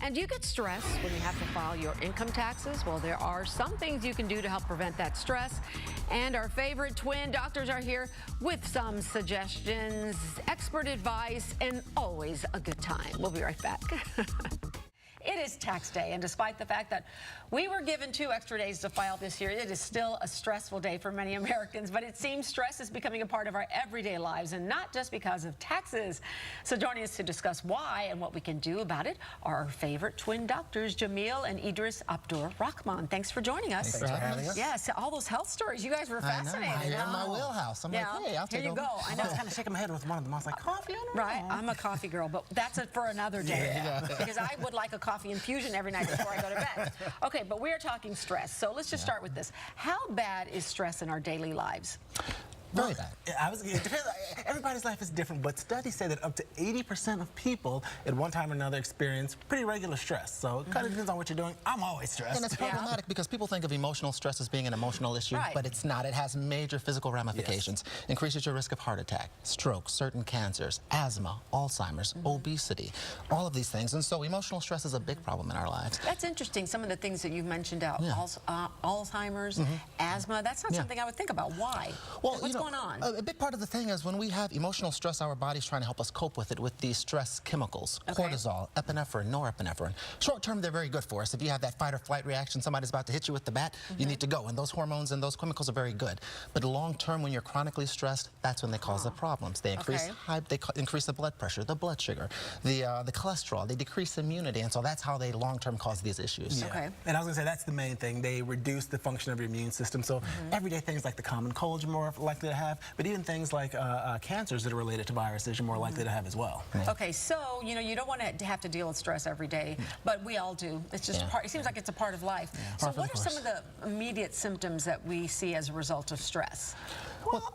And do you get stressed when you have to file your income taxes? Well, there are some things you can do to help prevent that stress. And our favorite twin doctors are here with some suggestions, expert advice, and always a good time. We'll be right back. It is tax day, and despite the fact that we were given 2 extra days to file this year, it is still a stressful day for many Americans. But it seems stress is becoming a part of our everyday lives, and not just because of taxes. So joining us to discuss why and what we can do about it are our favorite twin doctors, Jamil and Idris Abdur Rahman. Thanks for joining us. Thanks for having us. Yes, all those health stories. You guys were fascinating. You're in my wheelhouse. I'm like, hey, I'll take Here you go. I know. I was kind of shaking my head with one of them. I was like, coffee? I don't know. Right, I'm a coffee girl, but that's it for another day. Yeah. Because I would like a coffee infusion every night before I go to bed. Okay, but we're talking stress, so let's just start with this. How bad is stress in our daily lives? Very bad. It depends. Everybody's life is different, but studies say that up to 80% of people at one time or another experience pretty regular stress. So it kind of depends on what you're doing. I'm always stressed. And it's problematic because people think of emotional stress as being an emotional issue, but it's not. It has major physical ramifications. Increases your risk of heart attack, stroke, certain cancers, asthma, Alzheimer's, obesity, all of these things. And so emotional stress is a big problem in our lives. That's interesting. Some of the things that you've mentioned out, Alzheimer's, asthma, that's not something I would think about. Why? Well, what's going on? A big part of the thing is when we have emotional stress, our body's trying to help us cope with it with these stress chemicals, cortisol, epinephrine, norepinephrine. Short term, they're very good for us. If you have that fight or flight reaction, somebody's about to hit you with the bat, you need to go. And those hormones and those chemicals are very good. But long term, when you're chronically stressed, that's when they cause the problems. They increase increase the blood pressure, the blood sugar, the cholesterol. They decrease immunity, and so that's how they long term cause these issues. Yeah. And I was going to say that's the main thing. They reduce the function of your immune system. So everyday things like the common cold you're more likely to have, but even things like cancers that are related to viruses you're more likely to have as well. Okay, so you don't want to have to deal with stress every day, but we all do. It's just part. It seems like it's a part of life. So what are some of the immediate symptoms that we see as a result of stress? Well,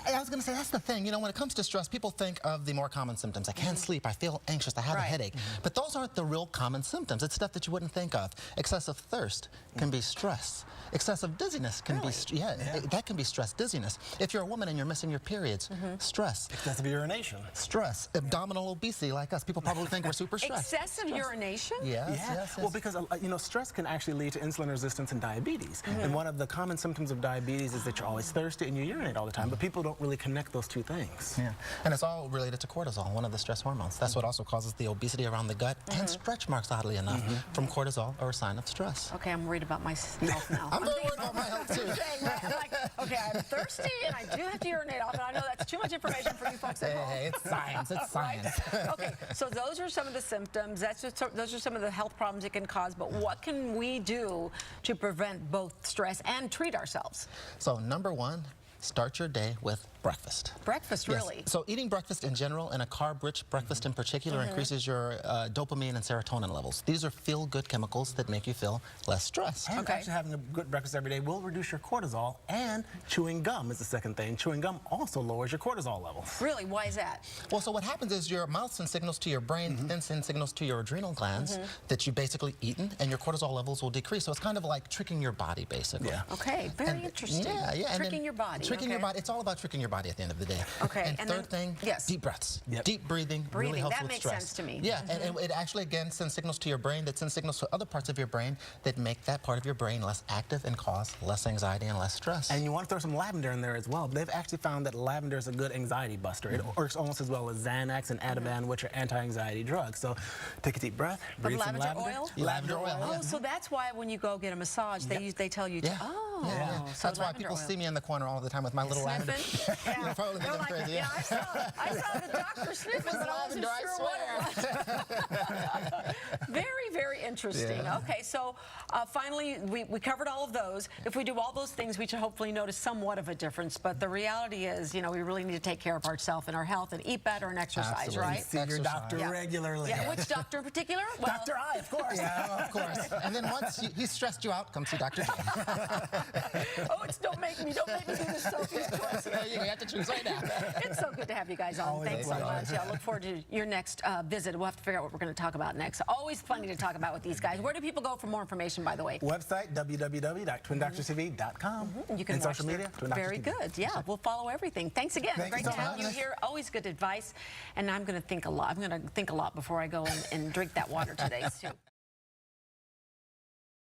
I was going to say that's the thing. When it comes to stress, people think of the more common symptoms. I can't sleep. I feel anxious. I have a headache. But those aren't the real common symptoms. It's stuff that you wouldn't think of. Excessive thirst can be stress. Excessive dizziness can be that can be stress. Dizziness. If you're a woman and you're missing your periods, stress. Excessive urination. Stress. Abdominal obesity, like us. People probably think we're super stressed. Excessive urination? Yes. Well, because stress can actually lead to insulin resistance and diabetes. And one of the common symptoms of diabetes is that you're always thirsty and you urinate all the time. But people don't really connect those two things. And it's all related to cortisol, one of the stress hormones. That's what also causes the obesity around the gut and stretch marks, oddly enough, from cortisol or a sign of stress. Okay, I'm worried about my health now. I'm very worried about my health too. I'm like, okay, I'm thirsty and I do have to urinate often. I know that's too much information for you folks at home. Hey, it's science. It's science. Okay, so those are some of the symptoms. Those are some of the health problems it can cause. But what can we do to prevent both stress and treat ourselves? So number one, start your day with breakfast. Breakfast, really? Yes. So eating breakfast in general and a carb-rich breakfast in particular increases your dopamine and serotonin levels. These are feel-good chemicals that make you feel less stressed. And actually having a good breakfast every day will reduce your cortisol, and chewing gum is the second thing. Chewing gum also lowers your cortisol levels. Really? Why is that? Well, so what happens is your mouth sends signals to your brain, then sends signals to your adrenal glands that you've basically eaten, and your cortisol levels will decrease. So it's kind of like tricking your body, basically. Okay, very interesting. Tricking your body. Tricking your body. It's all about tricking your body at the end of the day. Okay. And third thing, deep breaths. Deep breathing really helps with stress. That makes sense to me. Yeah, and it actually, again, sends signals to your brain that sends signals to other parts of your brain that make that part of your brain less active and cause less anxiety and less stress. And you want to throw some lavender in there as well. They've actually found that lavender is a good anxiety buster. It works almost as well as Xanax and Ativan, which are anti-anxiety drugs. So take a deep breath, breathe some lavender. Oil? Lavender oil. Oh, so that's why when you go get a massage, they tell you to, so that's why people see me in the corner all the time with my little lavender. Yeah. Probably think I'm crazy. I saw the doctor sniffing, but I wasn't sure what it was. Very, very interesting. Okay, so finally, we covered all of those. If we do all those things, we should hopefully notice somewhat of a difference. But the reality is, we really need to take care of ourselves and our health and eat better and exercise, right? See your doctor regularly. Yeah, which doctor in particular? Well, Dr. I, of course. Yeah, of course. And then once he's stressed you out, come see Dr. J. Don't make me do this Sophie's choice. You have to choose right now. It's so good to have you guys on. Thanks so much. Yeah, I look forward to your next visit. We'll have to figure out what we're going to talk about next. Always funny to talk about with these guys. Where do people go for more information, by the way? Website, www.twindoctorstv.com. You can and social media, Very good. Yeah, we'll follow everything. Thanks again. Great to have you here. Always good advice. And I'm going to think a lot. I'm going to think a lot before I go and drink that water today, too.